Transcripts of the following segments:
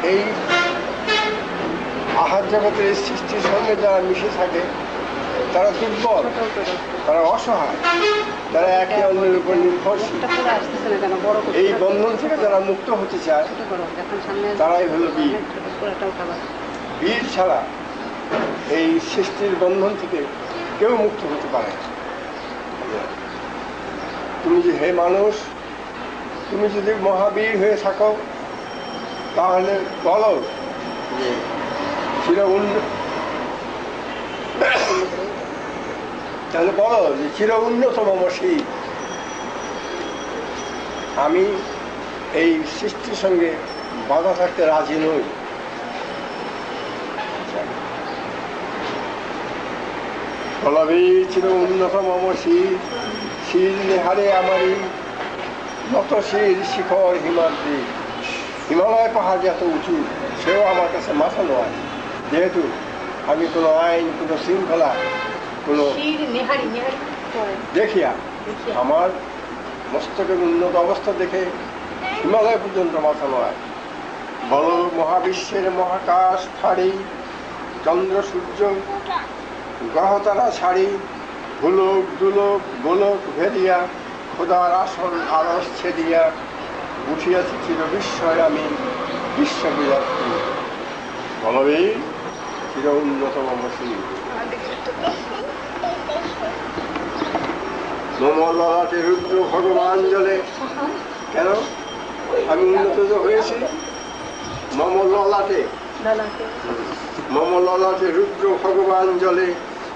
এই আহার জগতের সৃষ্টির সঙ্গে যারা মিশে থাকে তারা দুর্বল, তারা অসহায়, তারা একে অন্যের উপর নির্ভরশীল। এই বন্ধন থেকে যারা মুক্ত হতে চায় তারাই হলো বীর। বীর ছাড়া এই সৃষ্টির বন্ধন থেকে কেউ মুক্ত হতে পারে না। তুমি যে হে মানুষ, তুমি যদি মহাবীর হয়ে থাকো তাহলে বলো যে তাহলে বলো যে চির উন্নতম শিব, আমি এই সৃষ্টির সঙ্গে বাধা থাকতে রাজি নই। বলবীর চির উন্নতম শিব, শির নেহারে আমারই নত শির শিখর হিমাদ্রি। হিমালয় পাহাড় যত উঁচু সেও আমার কাছে মাথা নয়, যেহেতু আমি কোনো আইন, কোনো শৃঙ্খলা, কোনো দেখিয়া আমার মস্তকের উন্নত অবস্থা দেখে হিমালয় পর্যন্ত মাথা নয়। বল মহাবিশ্বের মহাকাশ ফাড়ি, চন্দ্র সূর্য গ্রহতারা ছাড়ি, ভুলোক দুলোক গোলক ভেদিয়া, খোদার আসন আরস ছেদিয়া, উঠিয়াছি চির বিস্ময় আমি বিশ্ববিযাত্রী। বলবীর চির উন্নতম শিব। মম ললাটে রুদ্র ভগবান জলে, কেন আমি উন্নত হয়েছি? মম ললাটে, মম ললাটে রুদ্র ভগবান জলে,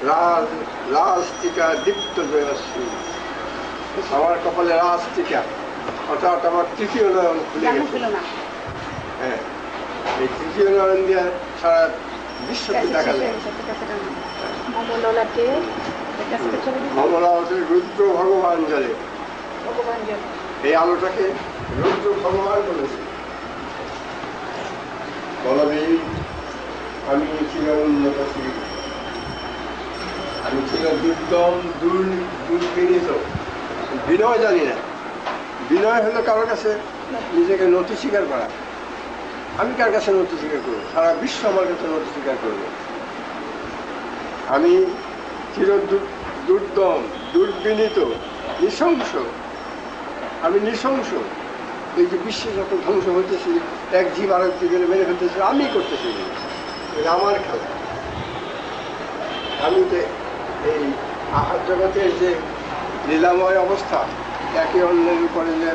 রাজ রাজটিকা দীপ্ত জয়শ্রী। আমার কপালে রাজটিকা, অর্থাৎ আমার তৃতীয় নয়ন খুলে গেছে। হ্যাঁ, এই তৃতীয় নয়ন দিয়ে সারা বিশ্বকে দেখা যায়। মমলাতে রুদ্র ভগবান জলে, এই আলোটাকে রুদ্র ভগবান বলেছে। বলবীর আমি চির উন্নত শিব, আমি চির দুর্দম দুর্বিনীত। বিনয় জানি না। বিনয় হলো কারোর কাছে নিজেকে নতি স্বীকার করা। আমি কার কাছে নতি স্বীকার করবো? সারা বিশ্ব আমার কাছে নতি স্বীকার করবে। আমি চির দুর্দম দুর্বিনীত নৃশংস। আমি নৃশংস। এই যে বিশ্বে যত ধ্বংস হইতেছি, এক জীব আরেক জীবের মেরে ফেলতেছি, আমি করতেছি, এটা আমার খেলা। আমি যে এই আহার জগতের যে লীলাময় অবস্থা, একে অন্যের উপরে যে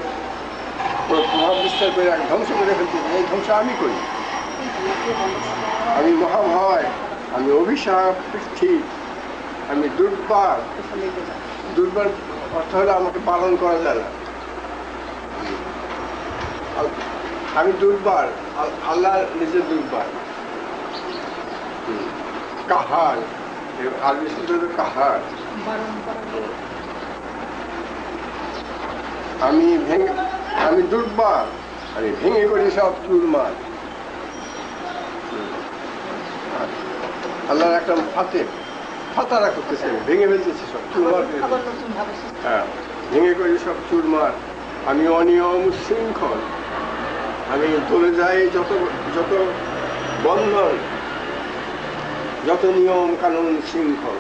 প্রভাব বিস্তার করে ধ্বংস করে ফেলতেছি, এই ধ্বংস আমি করি। আমি মহাভয়, আমি অভিশাপ পৃথ্বী, আমি দুর্বার। দুর্বার অর্থ হলে আমাকে পালন করা যায় না। আমি দুর্বার, আল্লাহ নিজে দুর্বার। কাহার, আরবি শব্দ কাহার। আমি দুর্বার, আমি ভেঙে করি সব চুরমার। আল্লাহর একটা ফাতারা করতেছে, ভেঙে ফেলতেছে সব চুরমার। হ্যাঁ, ভেঙে করি সব চুরমার। আমি অনিয়ম শৃঙ্খল, আমি চলে যাই যত যত বন্ধন, যত নিয়ম কানুন শৃঙ্খল।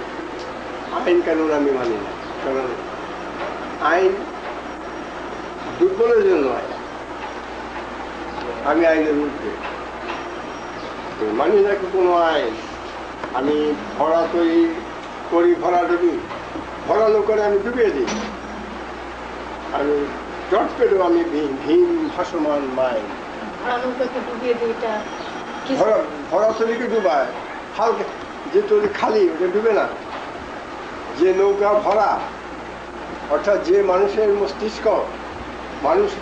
আইন কানুন আমি মানি না, কারণ আইন দুর্বলের জন্য নয়। আমি আইনের ঊর্ধ্বে মানি না কোনো আইন। আমি ভরা তৈরি করি, ভরা ডুবি, ভরা লোকের আমি ডুবিয়ে দিই। আমি জট পেলেও আমি ভীম ভাসমান মাইন। ভরা তৈরিকে ডুবায়, হালকা যে তৈরি খালি ওটা ডুবে না। যে নৌকা ভরা, অর্থাৎ যে মানুষের মস্তিষ্ক,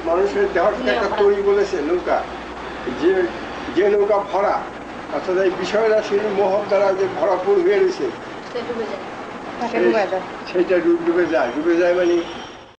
মানুষের দেহটাকে একটা তৈরি বলেছে নৌকা, যে নৌকা ভরা, অর্থাৎ এই বিষয় রাশির মোহ দ্বারা যে ভরাপুর হয়ে রয়েছে, সেইটা ডুবে যায়। ডুবে যায় মানে